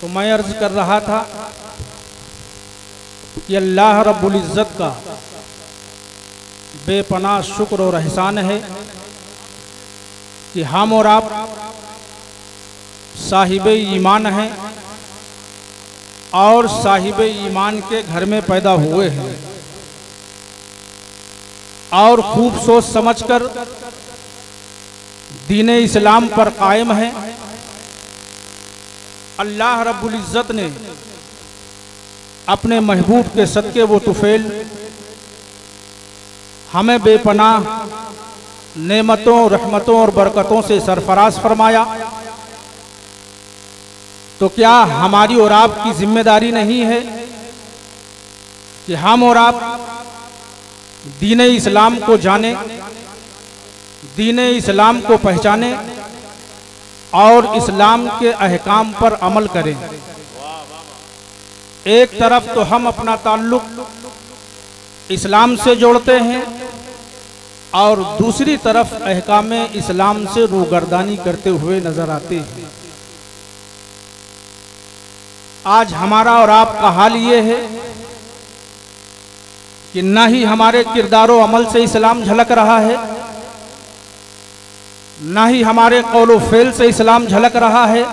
तो मैं अर्ज कर रहा था कि अल्लाह रब्बुल इज़्ज़त का बेपनाह शुक्र और एहसान है कि हम और आप साहिबे ईमान हैं और साहिबे ईमान के घर में पैदा हुए हैं और खूब सोच समझकर दीन इस्लाम पर कायम है। अल्लाह रब्बुल इज़्ज़त ने अपने महबूब के सदके वो तुफेल हमें बेपनाह नेमतों, रहमतों और बरकतों से सरफराज फरमाया। तो क्या हमारी और आपकी जिम्मेदारी नहीं है कि हम और आप दीन इस्लाम को जाने, दीन इस्लाम को पहचाने और इस्लाम के अहकाम पर अमल करें। एक तरफ तो हम अपना ताल्लुक इस्लाम से जोड़ते हैं और दूसरी तरफ अहकाम इस्लाम से रूगर्दानी करते हुए नजर आते हैं। आज हमारा और आपका हाल ये है कि न ही हमारे किरदारो अमल से इस्लाम झलक रहा है, न ही हमारे कौलो फेल से इस्लाम झलक रहा है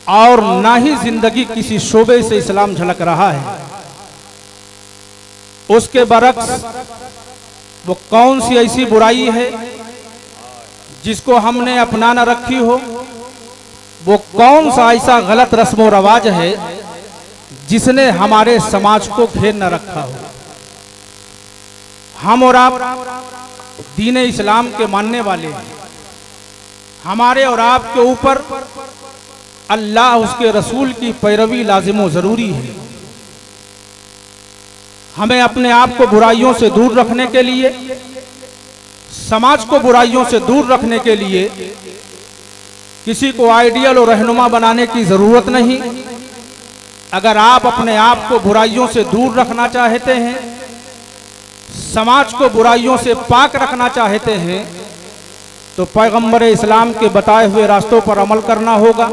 और न ही जिंदगी किसी शोबे से इस्लाम झलक रहा है। उसके बरक्स वो कौन सी ऐसी बुराई है जिसको हमने अपना न रखी हो, वो कौन सा ऐसा गलत रस्म व रवाज है जिसने हमारे समाज को घेर न रखा हो। हम और आप दीन इस्लाम के मानने वाले हैं। हमारे और आपके ऊपर अल्लाह उसके रसूल की पैरवी लाजिम जरूरी है। हमें अपने आप को बुराइयों से दूर रखने के लिए, समाज को बुराइयों से दूर रखने के लिए किसी को आइडियल और रहनुमा बनाने की जरूरत नहीं। अगर आप अपने आप को बुराइयों से दूर रखना चाहते हैं, समाज को बुराइयों से पाक रखना चाहते हैं, तो पैगंबर इस्लाम के बताए हुए रास्तों पर अमल करना होगा।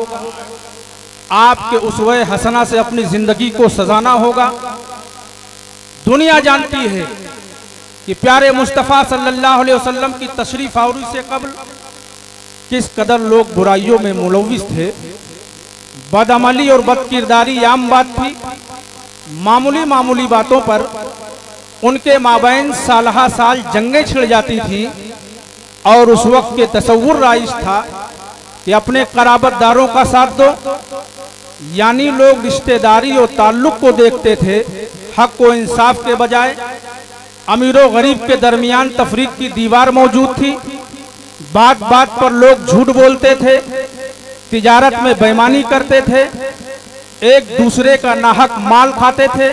आपके उसवे हसना से अपनी जिंदगी को सजाना होगा। दुनिया जानती है कि प्यारे मुस्तफ़ा सल्लल्लाहु अलैहि वसल्लम की तशरीफ आवरी से कबल किस कदर लोग बुराइयों में मुलव्विस थे। बदअमली और बदकिरदारी आम बात थी। मामूली मामूली बातों पर उनके माबैन सालहा साल जंगें छिड़ जाती थी और उस वक्त के तसव्वुर राइज था कि अपने कराबतदारों का साथ दो, यानी लोग रिश्तेदारी और ताल्लुक को देखते थे, हक व इंसाफ के बजाय। अमीरों गरीब के दरमियान तफरीक की दीवार मौजूद थी। बात बात पर लोग झूठ बोलते थे, तिजारत में बेईमानी करते थे, एक दूसरे का नाहक माल खाते थे,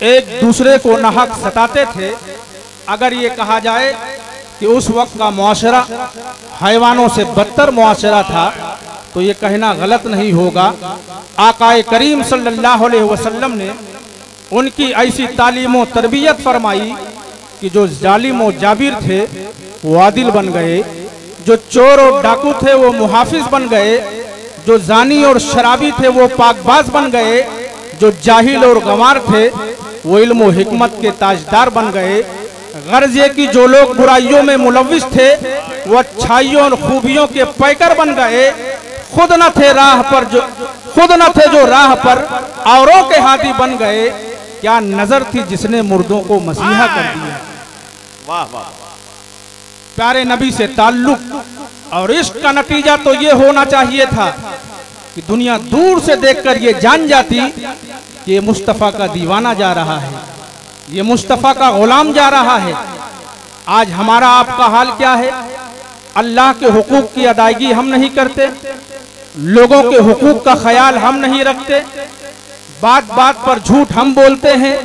एक दूसरे को नाहक सताते थे। अगर ये कहा जाए कि उस वक्त का मुआशरा हैवानों से बदतर मुआशरा था तो ये कहना गलत नहीं होगा। आकाए करीम सल्लल्लाहु अलैहि वसल्लम ने उनकी ऐसी तालीम व तरबियत फरमाई कि जो जालिम व जाबिर थे वो आदिल बन गए, जो चोर और डाकू थे वो मुहाफिज बन गए, जो जानी और शराबी थे वो पाकबाज बन गए, जो जाहिल और गंवार थे वो इल्म व हिकमत के ताजदार बन गए। गर्ज ये कि जो लोग बुराइयों में मुलव्विस थे वो अच्छाइयों और खूबियों के पैकर बन गए। खुद न थे जो राह पर औरों के हाथी बन गए। क्या नजर थी जिसने मुर्दों को मसीहा कर दिया। वाह वाह। प्यारे नबी से ताल्लुक और इश्क का नतीजा तो ये होना चाहिए था कि दुनिया दूर से देखकर ये जान जाती कि ये मुस्तफ़ा का दीवाना जा रहा है, ये मुस्तफ़ा का गुलाम जा रहा है। आज हमारा आपका हाल क्या है? अल्लाह के हुकूक की अदायगी हम नहीं करते, लोगों के हुकूक का ख्याल हम नहीं रखते, बात बात पर झूठ हम बोलते हैं,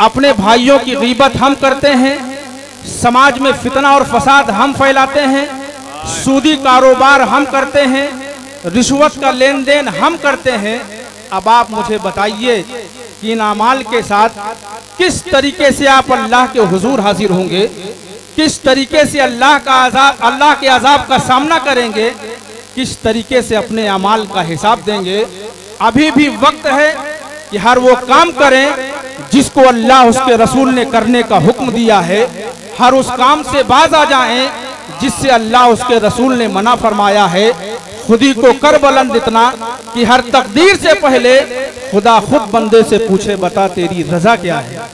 अपने भाइयों की गीबत हम करते हैं, समाज में फितना और फसाद हम फैलाते हैं, सूदी कारोबार हम करते हैं, रिश्वत का लेन देन हम करते हैं। अब आप मुझे बताइए कि इन अमाल के साथ किस तरीके से आप अल्लाह के हुजूर हाजिर होंगे, किस तरीके से अल्लाह के अजाब का सामना करेंगे, किस तरीके से अपने अमाल का हिसाब देंगे। अभी भी वक्त है कि हर वो काम करें जिसको अल्लाह उसके रसूल ने करने का हुक्म दिया है, हर उस काम से बाज आ जाएं जिससे अल्लाह उसके रसूल ने मना फरमाया है। खुदी को कर बुलंद इतना कि हर तकदीर से पहले खुदा खुद बंदे से पूछे, बता तेरी रजा क्या है।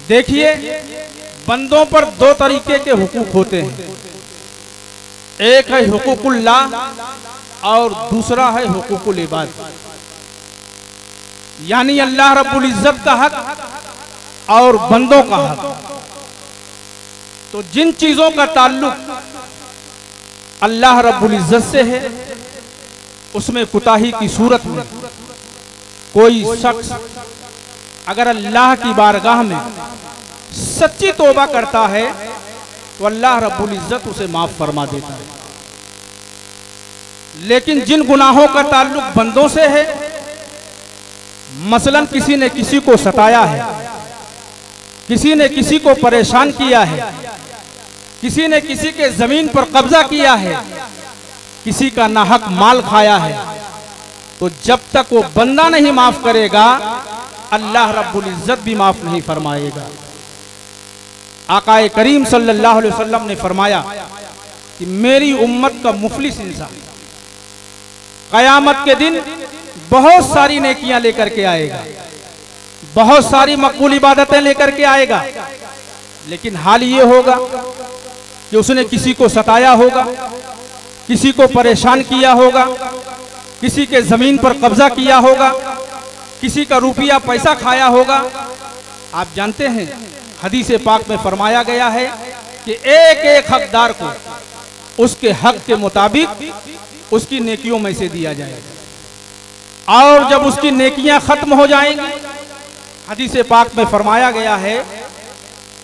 देखिए, बंदों पर दो तरीके के हुकूक होते हैं, एक है हुकूकुल्लाह और दूसरा है हुकूकुल इबाद, यानी अल्लाह रब्बुल इज्जत का हक और बंदों का हक। तो जिन चीजों का ताल्लुक अल्लाह रब्बुल इज्जत से है, उसमें कुताही की सूरत में कोई शख्स अगर अल्लाह की बारगाह में सच्ची तौबा करता है तो अल्लाह रब्बुल इज्जत उसे माफ फरमा देता है। लेकिन जिन गुनाहों का ताल्लुक बंदों से है, मसलन किसी ने किसी को सताया है, किसी ने किसी को परेशान किया है, किसी ने किसी के जमीन पर कब्जा किया है, किसी का नाहक माल खाया है, तो जब तक वो बंदा नहीं माफ करेगा अल्लाह रब्बुल इज्जत भी माफ नहीं फरमाएगा। आकाए करीम सल्लल्लाहु अलैहि वसल्लम ने फरमाया कि मेरी उम्मत का मुफलिस इंसान कयामत के दिन बहुत सारी नेकियां लेकर के आएगा, बहुत सारी मकबूल इबादतें लेकर के आएगा, लेकिन हाल ये होगा कि उसने किसी को सताया होगा, किसी को परेशान किया होगा, किसी के जमीन पर कब्जा किया होगा, किसी का रुपया पैसा खाया होगा। आप जानते हैं हदीस पाक में फरमाया गया है कि एक एक हकदार को उसके हक के मुताबिक उसकी नेकियों में से दिया जाएगा, और जब उसकी नेकियां खत्म हो जाएंगी, हदीस पाक में फरमाया गया है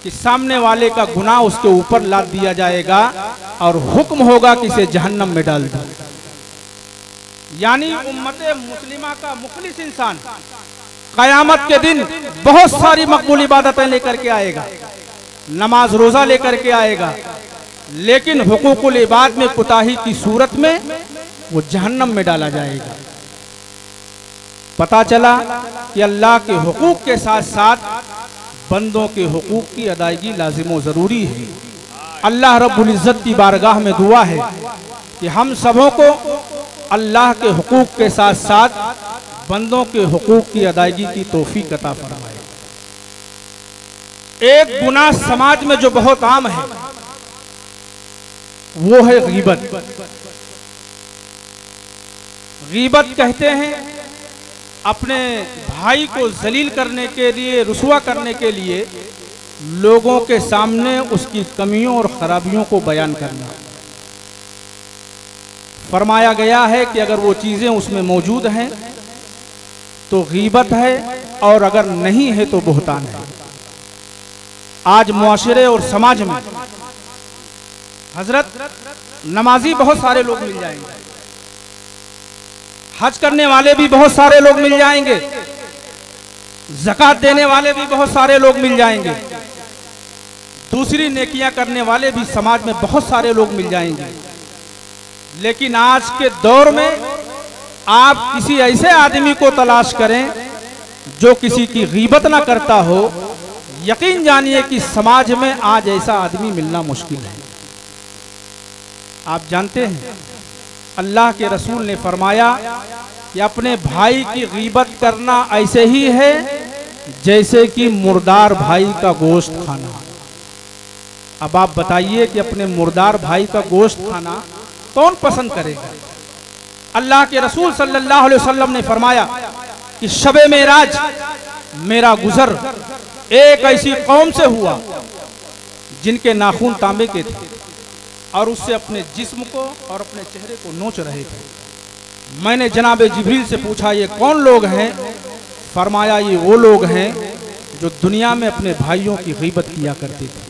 कि सामने वाले का गुनाह उसके ऊपर लाद दिया जाएगा और हुक्म होगा कि इसे जहन्नम में डाल दो। यानी उम्मते मुस्लिमा का मुखलिस इंसान कयामत के दिन बहुत सारी मकबूल इबादतें लेकर के आएगा, नमाज रोजा लेकर के आएगा, लेकिन हुकूकुल इबाद में कुताही की सूरत में वो जहन्नम में डाला जाएगा। पता चला कि अल्लाह के हुकूक के साथ साथ बंदों के हुकूक की अदायगी लाजिम व जरूरी है। अल्लाह रब्बुल इज्जत की बारगाह में दुआ है कि हम सबों को अल्लाह के हुकूक के साथ साथ बंदों के हुकूक की अदायगी की तौफीक अता फरमाए। एक गुनाह समाज में जो बहुत आम है वो है गीबत। गीबत कहते हैं अपने भाई को जलील करने के लिए, रुसवा करने के लिए लोगों के सामने उसकी कमियों और खराबियों को बयान करना। फरमाया गया है कि अगर वो चीजें उसमें मौजूद हैं तो गीबत है, और अगर नहीं है तो बुहतान है। आज मुआशरे और समाज में हजरत नमाजी बहुत सारे लोग मिल जाएंगे, हज करने वाले भी बहुत सारे लोग मिल जाएंगे, ज़कात देने वाले भी बहुत सारे लोग मिल जाएंगे, दूसरी नेकियां करने वाले भी समाज में बहुत सारे लोग मिल जाएंगे। लेकिन आज के दौर में आप किसी ऐसे आदमी को तलाश करें जो किसी की गीबत ना करता हो, यकीन जानिए कि समाज में आज ऐसा आदमी मिलना मुश्किल है। आप जानते हैं अल्लाह के रसूल ने फरमाया कि अपने भाई की गीबत करना ऐसे ही है जैसे कि मुर्दार भाई का गोश्त खाना। अब आप बताइए कि अपने मुर्दार भाई का गोश्त खाना कौन पसंद करेगा? अल्लाह के रसूल सल्लल्लाहु अलैहि वसल्लम ने फरमाया कि शबे मेराज मेरा गुजर एक ऐसी कौम से हुआ जिनके नाखून तांबे के थे और उससे अपने जिस्म को और अपने चेहरे को नोच रहे थे। मैंने जनाब जिब्रील से पूछा ये कौन लोग हैं? फरमाया ये वो लोग हैं जो दुनिया में अपने भाइयों की गीबत किया करते थे।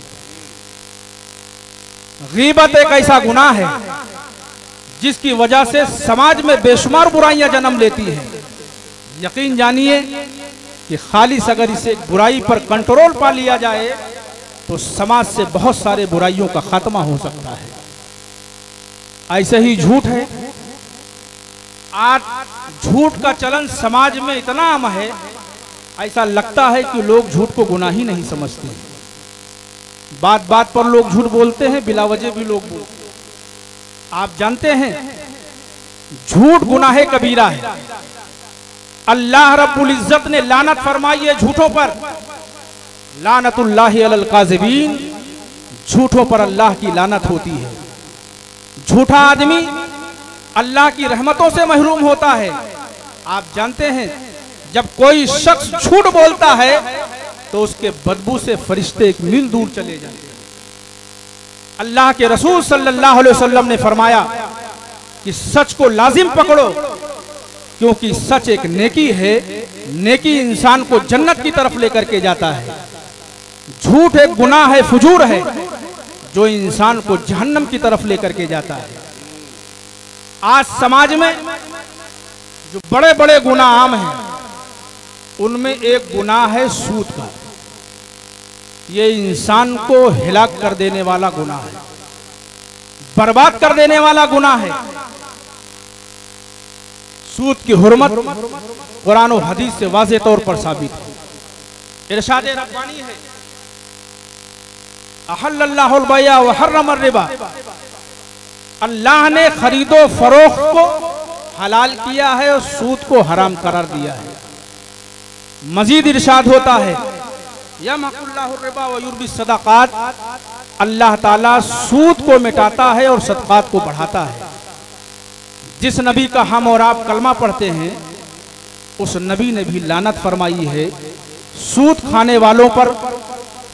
गीबत एक ऐसा गुनाह है जिसकी वजह से समाज में बेशुमार बुराइयां जन्म लेती हैं। यकीन जानिए कि खालिस अगर इसे बुराई पर कंट्रोल पा लिया जाए तो समाज से बहुत सारे बुराइयों का खात्मा हो सकता है। ऐसे ही झूठ है। आज झूठ का चलन समाज में इतना आम है, ऐसा लगता है कि लोग झूठ को गुनाह ही नहीं समझते। बात बात पर लोग झूठ बोलते हैं, बिला वजह भी लोग बोलते हैं। आप जानते हैं झूठ गुनाह कबीरा है। अल्लाह रब्बुल इज्जत ने लानत फरमाई है झूठों पर, लानतुल्लाहि अलल काज़िबीन, झूठों पर अल्लाह की लानत होती है। झूठा आदमी अल्लाह की रहमतों से महरूम होता है। आप जानते हैं जब कोई शख्स झूठ बोलता है तो उसके बदबू से फरिश्ते एक मील दूर चले जाते हैं। अल्लाह के रसूल सल्लल्लाहु अलैहि वसल्लम ने फरमाया कि सच को लाजिम पकड़ो, क्योंकि सच एक नेकी है, नेकी इंसान को जन्नत की तरफ लेकर के जाता है। झूठ एक गुनाह है, फुजूर है, जो इंसान को जहन्नम की तरफ लेकर के जाता है। आज समाज में जो बड़े बड़े गुनाह आम हैं, उनमें एक गुनाह है सूद का। ये इंसान को हिलाक कर देने वाला गुनाह है, बर्बाद कर देने वाला गुनाह है। सूद की हुर्मत कुरान और हदीस से वाज़ेह तौर पर साबित है। इरशाद रब्बानी है, अहल्लल्लाहुल बैअ व हर्रमर रिबा, अल्लाह ने खरीदो फरोख्त को हलाल किया है और सूद को हराम करार दिया है। मजीद इरशाद होता है, यमहकुल्लाहु रिबा व युर्बि सदाकात, अल्लाह ताला सूद को मिटाता है और सदकात को बढ़ाता है। जिस नबी का हम और आप कलमा पढ़ते हैं, उस नबी ने भी लानत फरमाई है सूद खाने वालों पर,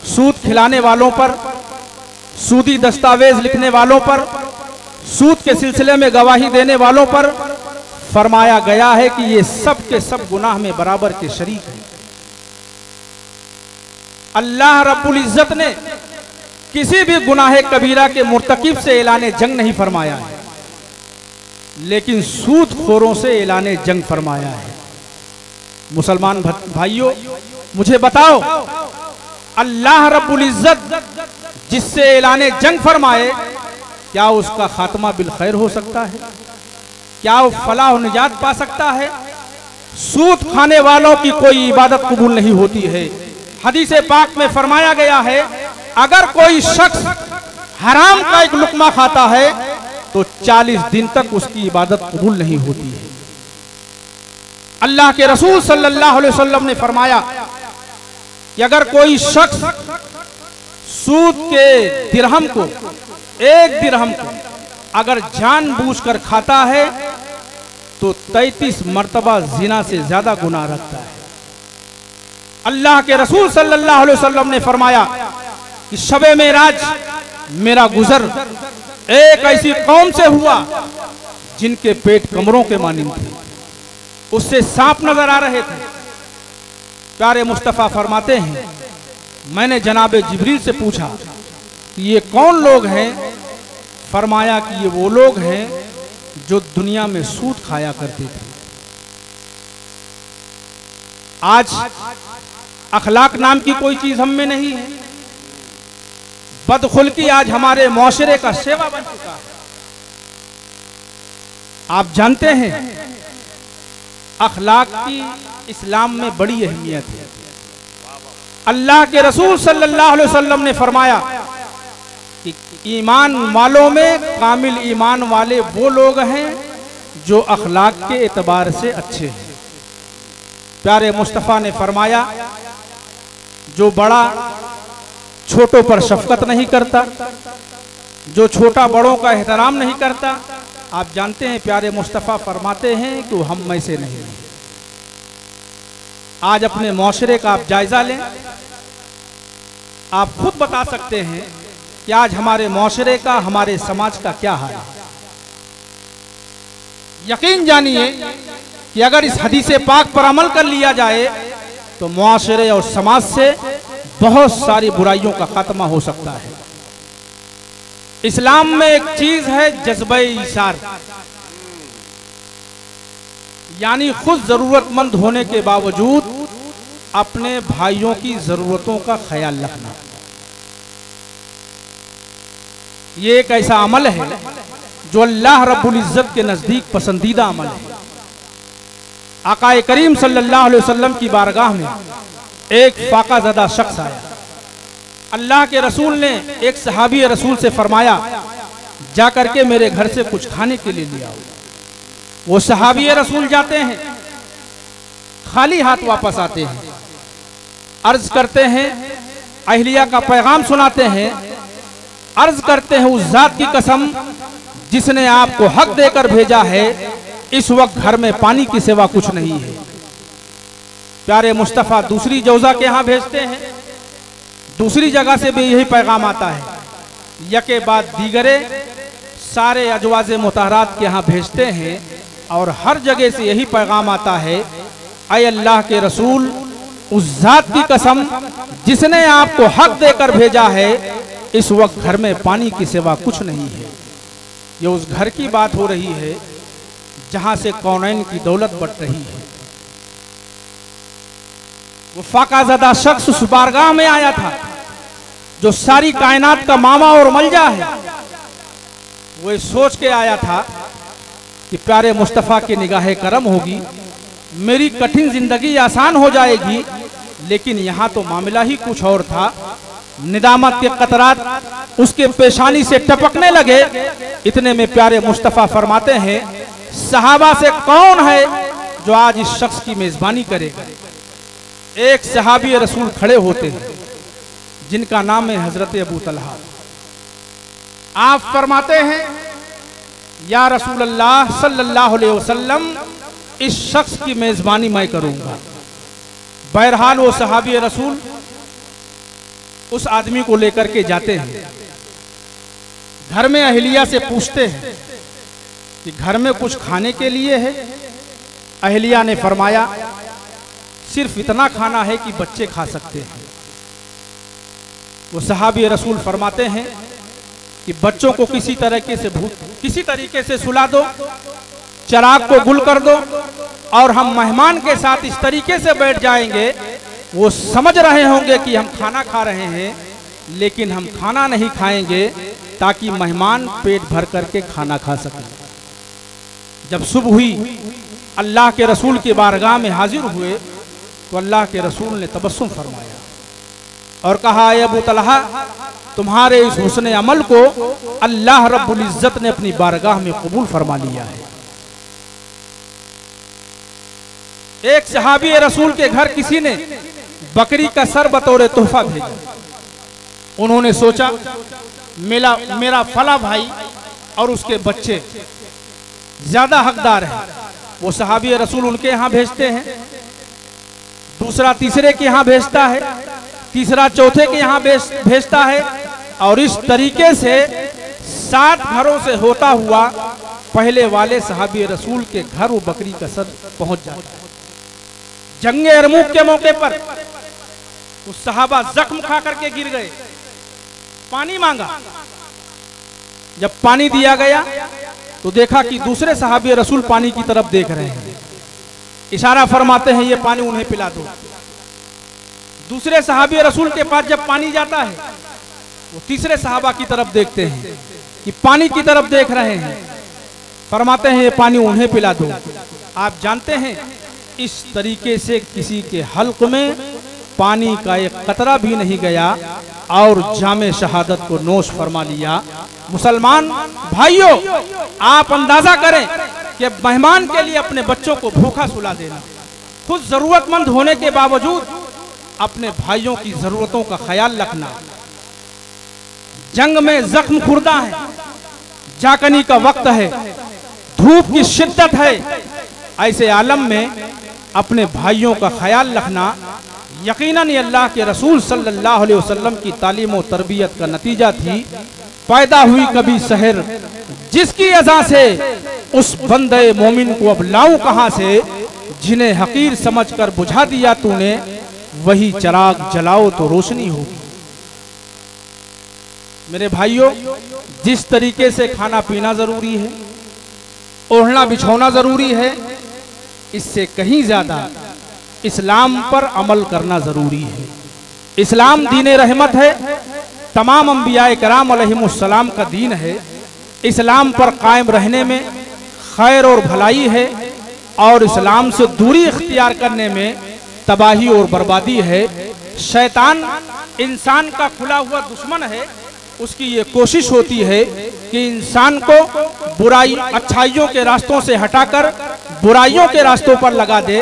सूद खिलाने वालों पर, सूदी दस्तावेज लिखने वालों पर, सूद के सिलसिले में गवाही देने वालों पर। फरमाया गया है कि ये सब के सब गुनाह में बराबर के शरीक हैं। अल्लाह रब्बुल इज्जत ने किसी भी गुनाह कबीरा के मुर्तकिब से ऐलाने जंग नहीं फरमाया है, लेकिन सूदखोरों से ऐलाने जंग फरमाया है। मुसलमान भाइयों, मुझे बताओ, अल्लाह रब्बुल इज्जत जिससे ऐलाने जंग फरमाए, क्या उसका खात्मा बिल खैर हो सकता है? क्या वो फलाह और निजात पा सकता है? सूद खाने वालों की कोई इबादत कबूल नहीं होती है। हदीस पाक में फरमाया गया है, अगर कोई शख्स हराम का एक लुकमा खाता है तो 40 दिन तक उसकी इबादत कबूल नहीं होती है। अल्लाह के रसूल सल्लल्लाहु अलैहि वसल्लम ने फरमाया कि अगर कोई शख्स सूद के दिरहम को, एक दिरहम को अगर जानबूझकर खाता है तो 33 मर्तबा जिना से ज्यादा गुनाह रखता है। अल्लाह के रसूल सल्लल्लाहु अलैहि वसल्लम ने फरमाया कि शबे मेराज मेरा गुजर एक ऐसी कौम से हुआ जिनके पेट कमरों के मानिंद थे, उससे सांप नजर आ रहे थे। प्यारे मुस्तफ़ा फरमाते हैं, मैंने जनाबे जिब्रील से पूछा कि ये कौन लोग हैं? फरमाया कि ये वो लोग हैं जो दुनिया में सूद खाया करते थे। आज अखलाक नाम की कोई चीज हम में नहीं है। बदखुल्की आज हमारे मुआशरे का सेवा बन चुका है। आप जानते हैं अखलाक की इस्लाम में बड़ी अहमियत है। अल्लाह के रसूल सल्लल्लाहु अलैहि वसल्लम ने फरमाया कि ईमान वालों में कामिल ईमान वाले वो लोग हैं जो अखलाक के एतबार से अच्छे हैं। प्यारे मुस्तफ़ा ने फरमाया, जो बड़ा छोटों पर शफकत नहीं करता, जो छोटा बड़ों का एहतराम नहीं करता, आप जानते हैं प्यारे मुस्तफ़ा फरमाते हैं कि वो हम में से नहीं। आज अपने मुआशरे का आप जायजा लें, आप खुद बता सकते हैं कि आज हमारे मुआशरे का, हमारे समाज का क्या हाल है। यकीन जानिए कि अगर इस हदीस पाक पर अमल कर लिया जाए तो मुआशरे और समाज से बहुत सारी बुराइयों का खात्मा हो सकता है। इस्लाम में एक चीज है जज्बे ईसार, यानी खुद जरूरतमंद होने के बावजूद अपने भाइयों की जरूरतों का ख्याल रखना। ये एक ऐसा अमल है जो अल्लाह रब्बुल इज्जत के नजदीक पसंदीदा अमल है। आकाए करीम सल्लल्लाहु अलैहि वसल्लम की बारगाह में एक फाकाज़दा शख्स आया। अल्लाह के रसूल ने एक सहाबी रसूल से फरमाया, जा करके मेरे घर से कुछ खाने के लिए ले आओ। वो सहाबी रसूल जाते हैं, खाली हाथ वापस आते हैं, अर्ज करते हैं, अहलिया का पैगाम सुनाते हैं, अर्ज करते हैं उस जात की कसम जिसने आपको हक देकर भेजा है, इस वक्त घर में पानी की सिवा कुछ नहीं है। प्यारे मुस्तफ़ा दूसरी जौजा के यहाँ भेजते हैं, दूसरी जगह से भी यही पैगाम आता है, यके बाद दीगरे सारे अजवाज मुतहरात के यहाँ भेजते हैं और हर जगह से यही पैगाम आता है, ऐ अल्लाह के रसूल, उस जात की कसम जिसने आपको हक देकर भेजा है, इस वक्त घर में पानी की सिवा कुछ नहीं है। ये उस घर की बात हो रही है जहां से कौनैन की दौलत बट रही है। वो फाकाज़दा शख्स उस बारगाह में आया था जो सारी कायनात का मामा और मलजा है। वो सोच के आया था कि प्यारे मुस्तफ़ा की निगाहे करम होगी, मेरी कठिन जिंदगी आसान हो जाएगी। लेकिन यहाँ तो मामला ही कुछ और था। निदामत के कतरात उसके पेशानी से टपकने लगे। इतने में प्यारे मुस्तफ़ा फरमाते हैं, सहाबा से कौन है जो आज इस शख्स की मेजबानी करेगा। एक सहाबी रसूल खड़े होते हैं जिनका नाम है हजरत अबू तलहा। आप फरमाते हैं, या रसूल अल्लाह सल्लल्लाहु अलैहि वसल्लम, इस शख्स की मेजबानी मैं करूंगा। बहरहाल वो सहाबी रसूल उस आदमी को लेकर के जाते हैं। घर में अहलिया से पूछते हैं कि घर में कुछ खाने के लिए है। अहलिया ने फरमाया, सिर्फ इतना खाना है कि बच्चे खा सकते हैं। वो सहाबी रसूल फरमाते हैं कि बच्चों को किसी तरीके से सुला दो, चिराग को गुल कर दो और हम मेहमान के साथ इस तरीके से बैठ जाएंगे, वो समझ रहे होंगे कि हम खाना खा रहे हैं, लेकिन हम खाना नहीं खाएंगे ताकि मेहमान पेट भर करके खाना खा सकें। जब सुबह हुई, अल्लाह के रसूल की बारगाह में हाजिर हुए तो अल्लाह के रसूल ने तबस्सुम फरमाया और कहा, अबू तलहा, तुम्हारे इस हुस्न अमल को अल्लाह रब्बुल इज्जत ने अपनी बारगाह में कबूल फरमा लिया है। एक सहाबी रसूल के घर किसी ने बकरी का सर बतौर तोहफा भेजा। उन्होंने सोचा, मेरा फला भाई और उसके बच्चे ज्यादा हकदार है। वो सहाबी रसूल उनके यहाँ भेजते हैं, दूसरा तीसरे के यहाँ भेजता है, तीसरा चौथे के यहाँ भेजता है और इस तरीके से 7 घरों से होता हुआ पहले वाले सहाबी रसूल के घर वो बकरी का सर पहुंच जाता है। जंगे यरमुक के मौके पर उस सहाबा जख्म खा करके गिर गए, पानी मांगा। जब पानी दिया गया तो देखा कि दूसरे सहाबी रसूल पानी की तरफ देख रहे हैं, इशारा फरमाते हैं, ये पानी उन्हें पिला दो। दूसरे सहाबी रसूल के पास जब पानी जाता है, वो तीसरे सहाबा की तरफ देखते हैं कि पानी की तरफ देख रहे हैं, फरमाते हैं, ये पानी उन्हें पिला दो। आप जानते हैं, इस तरीके से किसी के हल्क में पानी का एक कतरा भी नहीं गया और जामे शहादत को नोश फरमा लिया। मुसलमान भाइयों, आप अंदाजा करें कि मेहमान के लिए अपने बच्चों को भूखा सुला देना, खुद जरूरतमंद होने के बावजूद अपने भाइयों की जरूरतों का ख्याल रखना। जंग में जख्म खुर्दा है, जाकनी का वक्त है, धूप की शिद्दत है, ऐसे आलम में अपने भाइयों का ख्याल रखना यकीनन अल्लाह के रसूल सल्लल्लाहु अलैहि वसल्लम की तालीम और तरबियत का नतीजा थी। पैदा हुई कभी शहर जिसकी अज़ा से उस बंदे मोमिन को अब लाऊं कहां से, जिन्हें हकीर समझकर बुझा दिया तूने, वही चिराग जलाओ तो रोशनी होगी। मेरे भाइयों, जिस तरीके से खाना पीना जरूरी है, ओढ़ना बिछौना जरूरी है, इससे कहीं ज्यादा इस्लाम पर अमल करना जरूरी है। इस्लाम दीन रहमत है, तमाम अंबियाए कराम अलैहिमुस्सलाम का दीन है। इस्लाम पर कायम रहने में खैर और भलाई है, और इस्लाम से दूरी इख्तियार करने में तबाही और बर्बादी है। शैतान इंसान का खुला हुआ दुश्मन है। उसकी ये कोशिश होती है कि इंसान को बुराई अच्छाइयों के रास्तों से हटाकर बुराइयों के रास्तों पर लगा दे।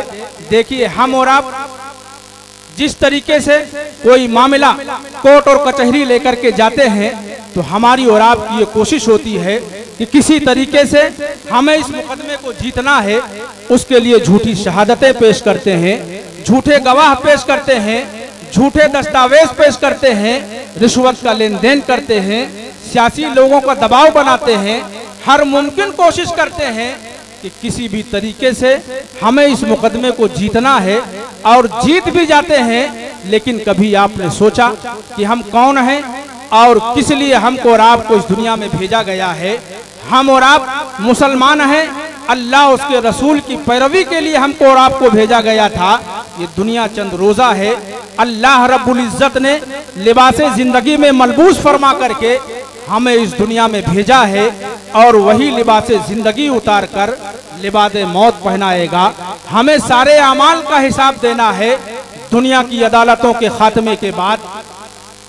देखिए, हम और आप जिस तरीके से कोई मामला कोर्ट और कचहरी लेकर के जाते हैं, तो हमारी और आपकी ये कोशिश होती है कि किसी तरीके से हमें इस मुकदमे को जीतना है। उसके लिए झूठी शहादतें पेश करते हैं, झूठे गवाह पेश करते हैं, झूठे दस्तावेज पेश करते हैं, रिश्वत का लेन देन करते हैं, सियासी लोगों का दबाव बनाते हैं, हर मुमकिन कोशिश करते हैं कि किसी भी तरीके से हमें इस मुकदमे को जीतना है, और जीत भी जाते हैं। लेकिन कभी आपने सोचा कि हम कौन हैं और किस लिए हमको और आपको इस दुनिया में भेजा गया है? हम और आप मुसलमान हैं, अल्लाह उसके रसूल की पैरवी के लिए हमको और आपको भेजा गया था। ये दुनिया चंद रोजा है। अल्लाह रब्बुल इज्जत ने लिबासे जिंदगी में मलबूस फरमा करके हमें इस दुनिया में भेजा है, और वही लिबासे जिंदगी उतार कर लिबासे मौत पहनाएगा। हमें सारे अमाल का हिसाब देना है। दुनिया की अदालतों के खात्मे के बाद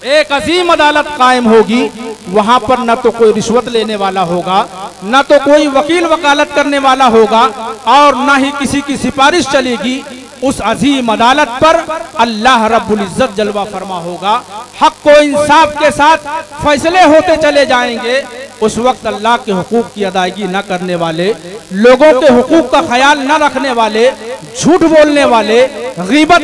एक अजीम अदालत कायम होगी। वहां पर न तो कोई रिश्वत लेने वाला होगा, न तो कोई वकील वकालत करने वाला होगा, और न ही किसी की सिफारिश चलेगी। उस अजीम अदालत पर अल्लाह रब्बुल इज्जत जलवा फरमा होगा। हक को इंसाफ के साथ फैसले होते चले जाएंगे। उस वक्त अल्लाह के हुकूक की अदायगी न करने वाले, लोगों के हुकूक का ख्याल न रखने वाले, झूठ बोलने वाले, गीबत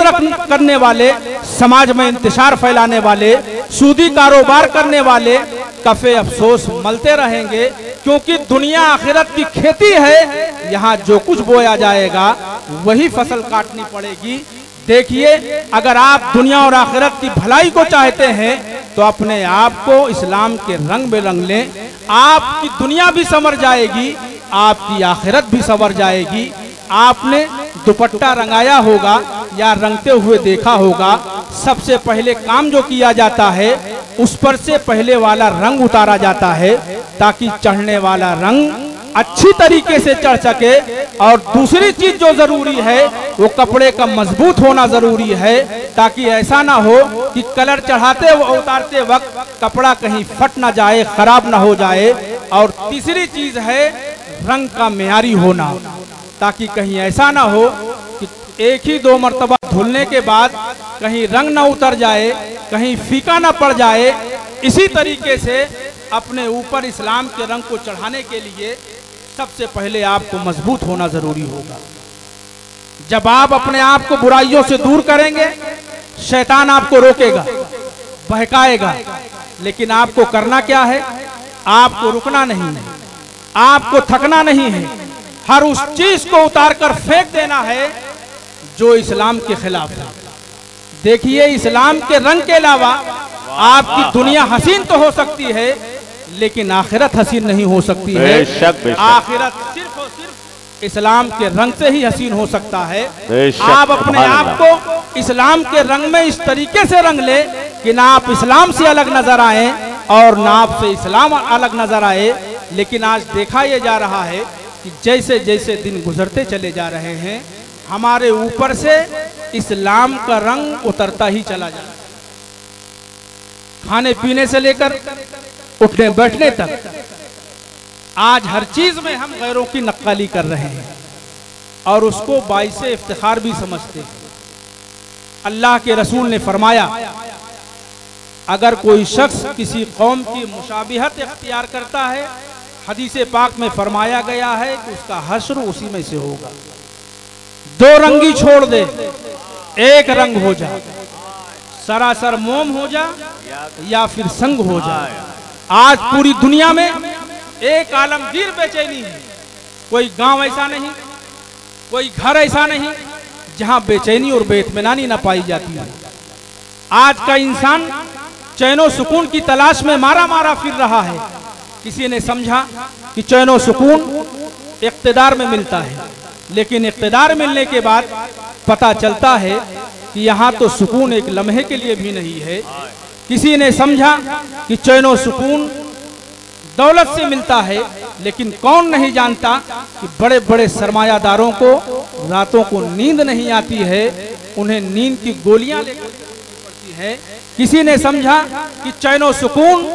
करने वाले, समाज में इंतशार फैलाने वाले, सूदी कारोबार करने वाले कफे अफसोस मलते रहेंगे। क्योंकि दुनिया आखिरत की खेती है। यहाँ जो कुछ बोया जाएगा वही फसल काटनी पड़ेगी। देखिए, अगर आप दुनिया और आखिरत की भलाई को चाहते हैं तो अपने आप को इस्लाम के रंग में रंग लें। आपकी दुनिया भी संवर जाएगी, आपकी आखिरत भी संवर जाएगी। आपने दुपट्टा रंगाया होगा या रंगते हुए देखा होगा, सबसे पहले काम जो किया जाता है उस पर से पहले वाला रंग उतारा जाता है, ताकि चढ़ने वाला रंग अच्छी तरीके से चढ़ सके। और दूसरी चीज जो जरूरी है वो कपड़े का मजबूत होना जरूरी है, ताकि ऐसा ना हो कि कलर चढ़ाते व उतारते वक्त कपड़ा कहीं फट ना जाए, खराब ना हो जाए। और तीसरी चीज है रंग का मेयारी होना, ताकि कहीं ऐसा ना हो कि एक ही दो मर्तबा धुलने के बाद कहीं रंग ना उतर जाए, कहीं फीका ना पड़ जाए। इसी तरीके से अपने ऊपर इस्लाम के रंग को चढ़ाने के लिए सबसे पहले आपको मजबूत होना जरूरी होगा। जब आप अपने आप को बुराइयों से दूर करेंगे, शैतान आपको रोकेगा, बहकाएगा, लेकिन आपको करना क्या है? आपको रुकना नहीं है, आपको थकना नहीं है। हर उस चीज को उतार कर फेंक देना है जो इस्लाम के खिलाफ है। देखिए, इस्लाम के रंग के अलावा आपकी दुनिया हसीन तो हो सकती है, लेकिन आखिरत हसीन नहीं हो सकती है। आखिरत सिर्फ और सिर्फ इस्लाम के रंग से ही हसीन हो सकता है। आप अपने आप को इस्लाम के रंग में इस तरीके से रंग ले कि ना आप इस्लाम से अलग नजर आए और ना आपसे इस्लाम अलग नजर आए। लेकिन आज देखा यह जा रहा है कि जैसे जैसे दिन गुजरते चले जा रहे हैं, हमारे ऊपर से इस्लाम का रंग उतरता ही चला जा रहा है। खाने पीने से लेकर उठने बैठने तक आज हर चीज में हम गैरों की नक्काली कर रहे हैं और उसको बाइसे इफ्तिखार भी समझते हैं। अल्लाह के रसूल ने फरमाया, अगर कोई शख्स किसी कौम की मुशाबिहत इख्तियार करता है, हदीस पाक में फरमाया गया है कि उसका हश्र उसी में से होगा। दो रंगी छोड़ दे, एक रंग हो जा, सरासर मोम हो जा या फिर संग हो जा। आज पूरी दुनिया में एक आलमगीर बेचैनी है। कोई गांव ऐसा नहीं, कोई घर ऐसा नहीं जहां बेचैनी और बेइत्मीनानी न पाई जाती है। आज का इंसान चैनो सुकून की तलाश में मारा मारा फिर रहा है। किसी ने समझा कि चैनो सुकून इख्तिदार में मिलता है, लेकिन इख्तिदार मिलने के बाद पता चलता है कि यहाँ तो सुकून एक लम्हे के लिए भी नहीं है। किसी ने समझा कि चैनो सुकून दौलत से मिलता है, लेकिन कौन नहीं जानता कि बड़े बड़े सरमायादारों को रातों को नींद नहीं आती है, उन्हें नींद की गोलियां लेकर पड़ती है। किसी ने समझा कि चैन और सुकून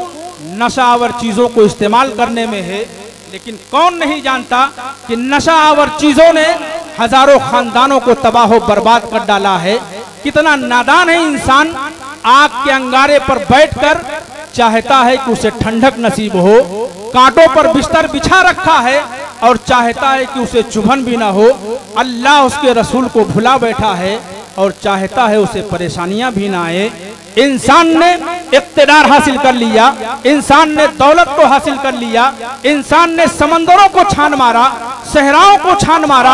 नशावर चीजों को इस्तेमाल करने में है, लेकिन कौन नहीं जानता कि नशावर चीजों ने हजारों खानदानों को तबाह बर्बाद कर डाला है। कितना नादान है इंसान, आग के अंगारे पर बैठकर चाहता है कि उसे ठंडक नसीब हो, कांटों पर बिस्तर बिछा रखा है और चाहता है कि उसे चुभन भी ना हो। अल्लाह उसके रसूल को भुला बैठा है और चाहता है उसे परेशानियां भी ना आए। इंसान ने इक़्तिदार हासिल कर लिया, इंसान ने दौलत को हासिल कर लिया, इंसान ने समंदरों को छान मारा, सहराओं को छान मारा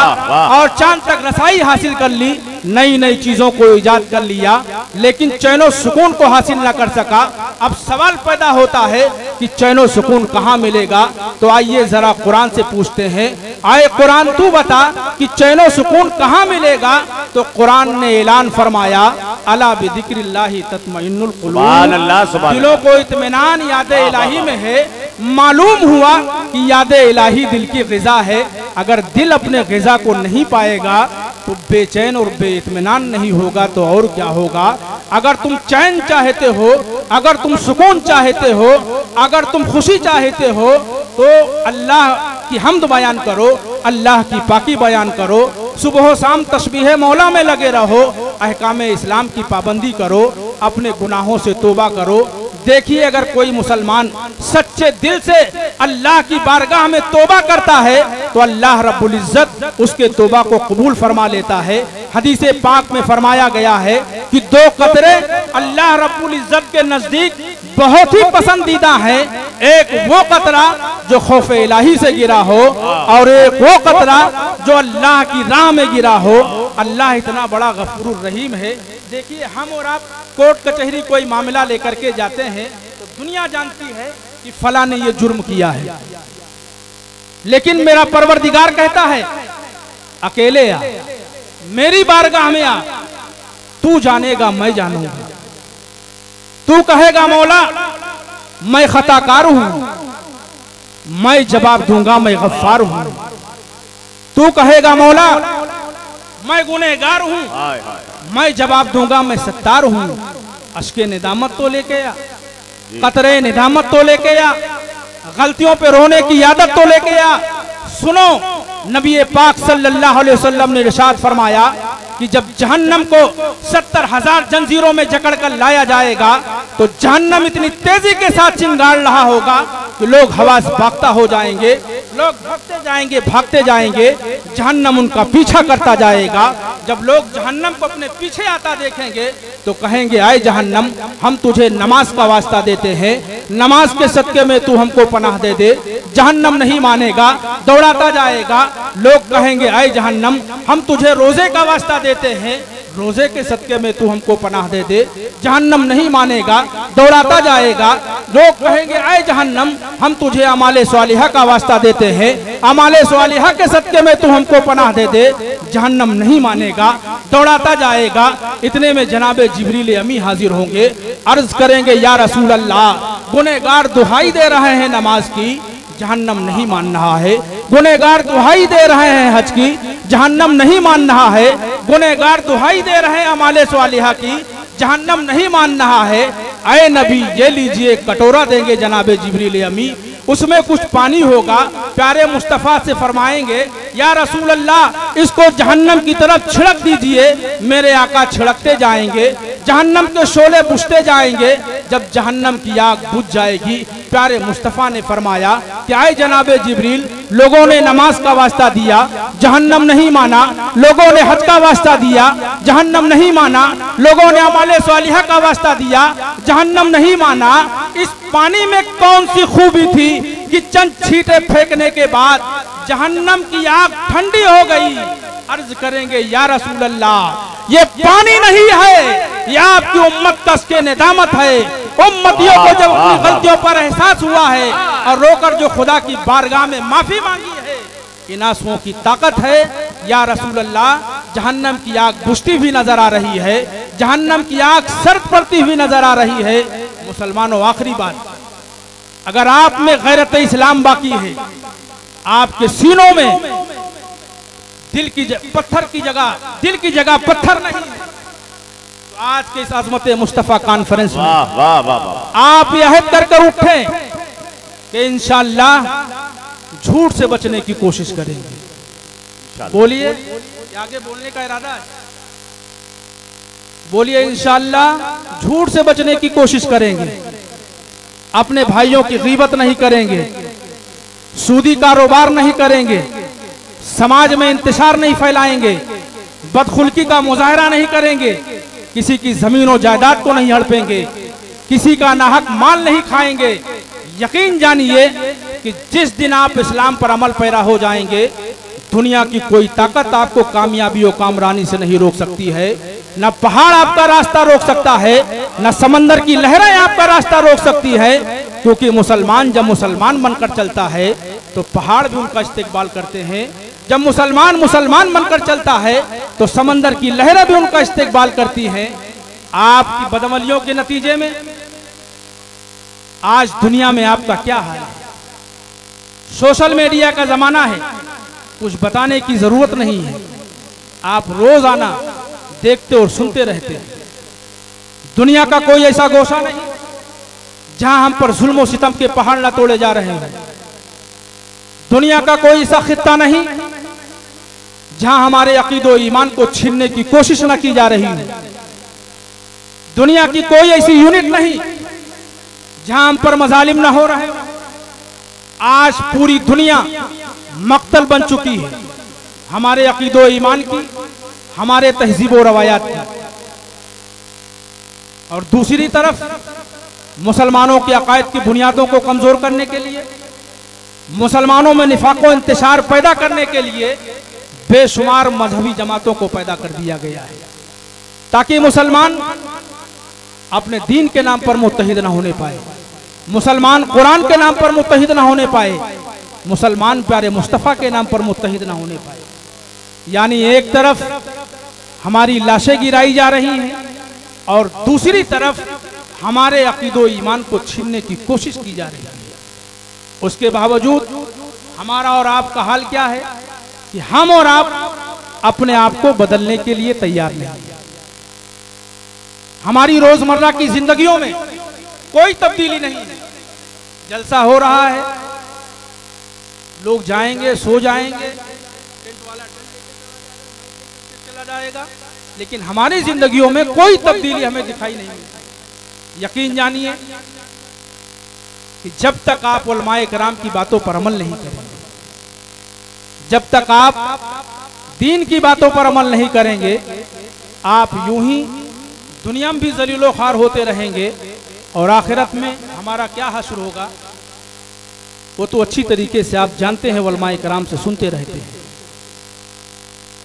और चांद तक रसाई हासिल कर ली, नई नई चीजों को इजाद कर लिया, लेकिन चैनो सुकून को हासिल न कर सका। अब सवाल पैदा होता है कि चैनो सुकून कहाँ मिलेगा? तो आइए जरा कुरान से पूछते हैं, आए कुरान तू बता कि चैनो सुकून कहाँ मिलेगा? तो कुरान ने ऐलान फरमाया, अला बिज़िक्रिल्लाहि तत्मइन्नुल क़ुलूब, दिलों को इत्मीनान याद इलाही में है। मालूम हुआ कि याद इलाही दिल की ग़िज़ा है। अगर दिल अपने ग़िज़ा को नहीं पाएगा तो बेचैन और बेइत्मीनान नहीं होगा तो और क्या होगा? अगर तुम चैन चाहते हो, अगर तुम सुकून चाहते हो, अगर तुम खुशी चाहते हो तो अल्लाह की हम्द बयान करो, अल्लाह की पाकी बयान करो, सुबह शाम तस्बीह मौला में लगे रहो, अहकाम इस्लाम की पाबंदी करो, अपने गुनाहों से तौबा करो। देखिए, अगर कोई मुसलमान सच्चे दिल से अल्लाह की बारगाह में तौबा करता है तो अल्लाह रब्बुल इज्जत उसके तौबा को कबूल फरमा लेता है। हदीस पाक में फरमाया गया है कि दो कतरे अल्लाह रब्बुल इज्जत के नजदीक बहुत ही पसंदीदा है। एक वो कतरा जो खौफ इलाही से गिरा हो और एक वो कतरा जो अल्लाह की राह में गिरा हो। अल्लाह इतना बड़ा गफूरुर रहीम है। देखिए, हम और आप कोर्ट कचहरी कोई मामला लेकर के जाते हैं तो दुनिया जानती है कि फला ने ये जुर्म किया है, लेकिन मेरा परवरदिगार कहता है अकेले आ, मेरी बारगाह में आ, तू जानेगा मैं जानूंगा। तू कहेगा मौला मैं खताकार हूं, मैं जवाब दूंगा मैं गफ्फार हूं। तू कहेगा मौला मैं गुनहगार हूं, मैं जवाब दूंगा मैं सत्तार हूं। अश्के निदामत तो लेके आ, कतरे निदामत तो लेके आ, गलतियों पे रोने की आदत तो लेके आ। सुनो, नबी पाक सल्लल्लाहु अलैहि वसल्लम ने इरशाद फरमाया कि जब जहन्नम को 70,000 जंजीरों में जकड़ कर लाया जाएगा तो जहन्नम इतनी तेजी के साथ चिंगार रहा होगा कि लोग हवास भागता हो जाएंगे, लोग भागते जाएंगे, जहन्नम उनका पीछा करता जाएगा। जब लोग जहन्नम को अपने पीछे आता देखेंगे तो कहेंगे आए जहन्नम, हम तुझे नमाज का वास्ता देते हैं, नमाज के सदके में तू हमको पनाह दे दे। जहन्नम नहीं मानेगा, दौड़ाता जाएगा। लोग कहेंगे आए जहन्नम, हम तुझे रोजे का वास्ता देते हैं, रोजे के सदके में तू हमको पनाह दे दे। जहन्नम नहीं मानेगा, दौड़ाता जाएगा। लोग कहेंगे आए जहन्नम, हम तुझे अमाले स्वालिहा का वास्ता देते हैं, अमाले स्वालिहा के सदके में तू हमको पनाह दे दे। जहन्नम नहीं मानेगा, दौड़ाता जाएगा। इतने में जनाबे जिब्रील अमी हाजिर होंगे, अर्ज करेंगे या रसूल अल्लाह, गुनहगार दुहाई दे रहे हैं नमाज की, जहन्नम नहीं मान रहा है। गुनहगार दुहाई दे रहे हैं हज की, जहन्नम नहीं मान रहा है। गुनहगार दुहाई दे रहे हैं अमाले स्वालिहा की, जहन्नम नहीं मान रहा है। ऐ नबी, ये लीजिए, कटोरा देंगे जनाबे जिब्रील अमी, उसमें कुछ पानी होगा। प्यारे मुस्तफ़ा से फरमाएंगे या रसूल अल्लाह, इसको जहन्नम की तरफ छिड़क दीजिए। मेरे आका छिड़कते जाएंगे, जहन्नम के शोले बुझते जाएंगे। जब जहन्नम की आग बुझ जाएगी, प्यारे मुस्तफ़ा ने फरमाया कि आए जनाबे जिब्रील, लोगों ने नमाज का वास्ता दिया, जहन्नम नहीं माना। लोगों ने हज का वास्ता दिया, जहन्नम नहीं माना। लोगों ने अमाले स्वालिहा का वास्ता दिया, जहन्नम नहीं माना। इस पानी में कौन सी खूबी थी कि चंद छींटे फेंकने के बाद जहन्नम की आग ठंडी हो गई? अर्ज करेंगे या रसूल अल्लाह, ये पानी नहीं है, ये आपकी उम्मत का उसके निदामत है। उम्मतियों को जब अपनी गलतियों पर एहसास हुआ है और रोकर जो खुदा की बारगाह में माफी मांगी है, इन आंसुओं की ताकत है। या रसूल अल्लाह, जहन्नम की आग बुझती हुई नजर आ रही है, जहन्नम की आग सर्द पड़ती हुई नजर आ रही है। मुसलमानों, आखिरी बात, अगर आप में गैरत इस्लाम बाकी है, आपके सीनों में पत्थर की जगह दिल की जगह पत्थर नहीं है, तो आज के इस अज़मत मुस्तफ़ा कॉन्फ्रेंस में आप यह करके उठें कि इंशाअल्लाह झूठ से बचने की कोशिश करेंगे। बोलिए, आगे बोलने का इरादा है? बोलिए, इंशाअल्लाह झूठ से बचने की कोशिश करेंगे, अपने भाइयों की गीबत नहीं करेंगे, सूदी कारोबार नहीं करेंगे, समाज में इंतशार नहीं फैलाएंगे, बदखुल्की का मुजाहरा नहीं करेंगे, किसी की जमीन और जायदाद को नहीं हड़पेंगे, किसी का नाहक माल नहीं खाएंगे। यकीन जानिए कि जिस दिन आप इस्लाम पर अमल पैरा हो जाएंगे, दुनिया की कोई ताकत आपको कामयाबी और कामरानी से नहीं रोक सकती है। न पहाड़ आपका रास्ता रोक सकता है, न समंदर की लहरें आपका रास्ता रोक सकती है, क्योंकि मुसलमान जब मुसलमान बनकर चलता है तो पहाड़ भी उनका इस्तेकबाल करते हैं। जब मुसलमान बनकर चलता है तो समंदर की लहरें भी उनका इस्तेकबाल करती हैं। आपकी बदअमलियों के नतीजे में आज दुनिया में आपका क्या हाल है? सोशल मीडिया का जमाना है, कुछ बताने की जरूरत नहीं है, आप रोजाना देखते और सुनते रहते हैं। दुनिया का कोई ऐसा गोशा नहीं जहां हम पर जुल्म और सितम के पहाड़ न तोड़े जा रहे हैं। दुनिया का कोई ऐसा खित्ता नहीं जहां हमारे अकीदो ईमान को छीनने की कोशिश न की जा रही है। दुनिया की कोई ऐसी यूनिट नहीं जहां हम पर मजालिम न हो रहे। आज पूरी दुनिया मक्तल बन चुकी है हमारे अकीदो ईमान की, हमारे तहजीब और रवायात की। और दूसरी तरफ मुसलमानों के अकायद की बुनियादों को कमजोर करने के लिए, मुसलमानों में निफाक और इंतशार पैदा करने के लिए बेशुमार मजहबी जमातों को पैदा कर दिया गया है, ताकि मुसलमान अपने दीन के नाम पर मुत्तहिद न होने पाए, मुसलमान कुरान के नाम पर मुत्तहिद न होने पाए, मुसलमान प्यारे मुस्तफ़ा के नाम पर मुत्तहिद न होने पाए। यानी एक तरफ हमारी लाशें गिराई जा रही हैं और दूसरी तरफ हमारे अकीदो ईमान को छीनने की कोशिश की जा रही है। उसके बावजूद हमारा और आपका हाल क्या है कि हम और आप अपने आप को बदलने के लिए तैयार नहीं। हमारी रोजमर्रा की जिंदगियों में कोई तब्दीली नहीं है। जलसा हो रहा है, लोग जाएंगे, सो जाएंगे, टेंट वाला चला जाएगा, लेकिन हमारी जिंदगियों में कोई तब्दीली हमें दिखाई नहीं मिलती। यकीन जानिए कि जब तक आप उलमाए कराम की बातों पर अमल नहीं करेंगे, जब तक आप दीन की बातों पर अमल नहीं करेंगे, आप यूं ही दुनिया में भी जलीलो खार होते रहेंगे और आखिरत में हमारा क्या हश्र होगा वो तो अच्छी तरीके से आप जानते हैं, उलमाए कराम से सुनते रहते हैं।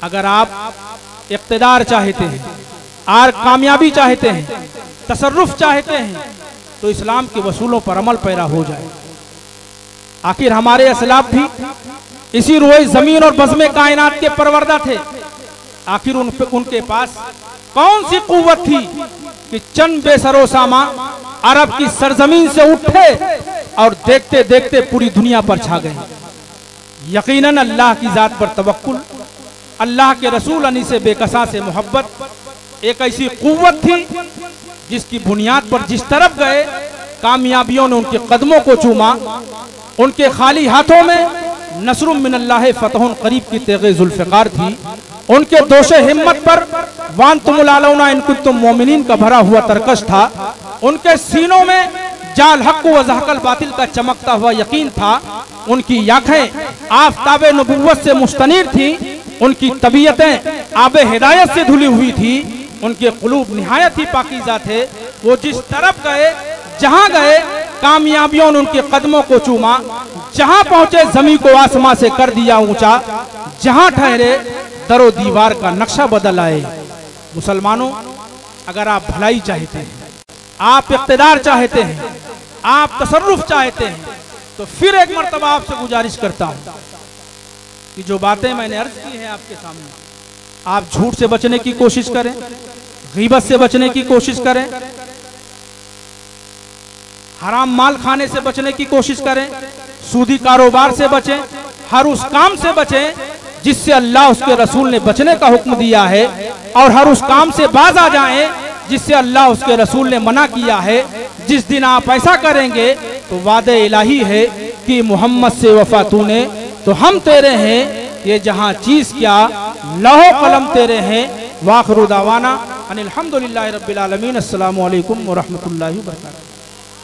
अगर आप इक़्तिदार चाहते हैं और कामयाबी चाहते हैं, तसर्रुफ चाहते हैं, तो इस्लाम के वसूलों पर अमल पैरा हो जाए। आखिर हमारे असलाफ भी इसी रोए जमीन और बज़्मे कायनात के परवरदा थे। आखिर उनके पास कौन सी कुव्वत थी कि चंद बेसरो सामा अरब की सरजमीन से उठे और देखते देखते पूरी दुनिया पर छा गए। यकीनन अल्लाह की जात पर तवक्कुल, अल्लाह के रसूल अनी से बेकसा से मोहब्बत एक ऐसी कुव्वत थी जिसकी बुनियाद पर जिस तरफ गए कामयाबियों ने उनके कदमों को चूमा। उनके खाली हाथों में नसरुम मिनल्लाह फतहुन करीब की तेगे जुल्फ़िकार थी। उनके दोषे हिम्मत पर वान तुमुलालौना इन कुंतुम मोमिनीन का भरा हुआ तरकश था। उनके सीनों में जाल हक व ज़हकल बातिल का चमकता हुआ यकीन था। उनकी आंखें आफ़ताबे नबुव्वत से मुस्तनीर थी। उनकी तबीयतें आबे हिदायत से धुली हुई थी। उनके कुलूब निहायत ही पाकीज़ा थे। वो जिस तरफ गए, जहां गए, कामयाबियों ने उनके कदमों को चूमा। जहां पहुंचे जमीन को आसमां से कर दिया ऊंचा। जहां ठहरे दरो दीवार का नक्शा बदल आए। मुसलमानों, अगर आप भलाई चाहते हैं, आप इक़्तिदार चाहते हैं, आप तसर्रुफ चाहते हैं, तो फिर एक मर्तबा आपसे गुजारिश करता हूं कि जो बातें मैंने अर्ज की हैं आपके सामने, आप झूठ से बचने की कोशिश करें, गीबत से बचने की कोशिश करें, हराम माल खाने से बचने की कोशिश करें, सूदी कारोबार से बचें, हर उस काम से बचें जिससे अल्लाह उसके रसूल ने बचने का हुक्म दिया है, और हर उस काम से बाज आ जाएं जिससे अल्लाह उसके रसूल ने मना किया है। जिस दिन आप ऐसा करेंगे तो वादे इलाही है कि मोहम्मद से वफा तूने तो हम तेरे हैं, ये जहां चीज क्या लौह कलम तेरे हैं। वाखिरु दावाना अनिल हम्दुलिल्लाहि रब्बिल आलमीन। अस्सलामु अलैकुम व रहमतुल्लाहि व बरकातुहू।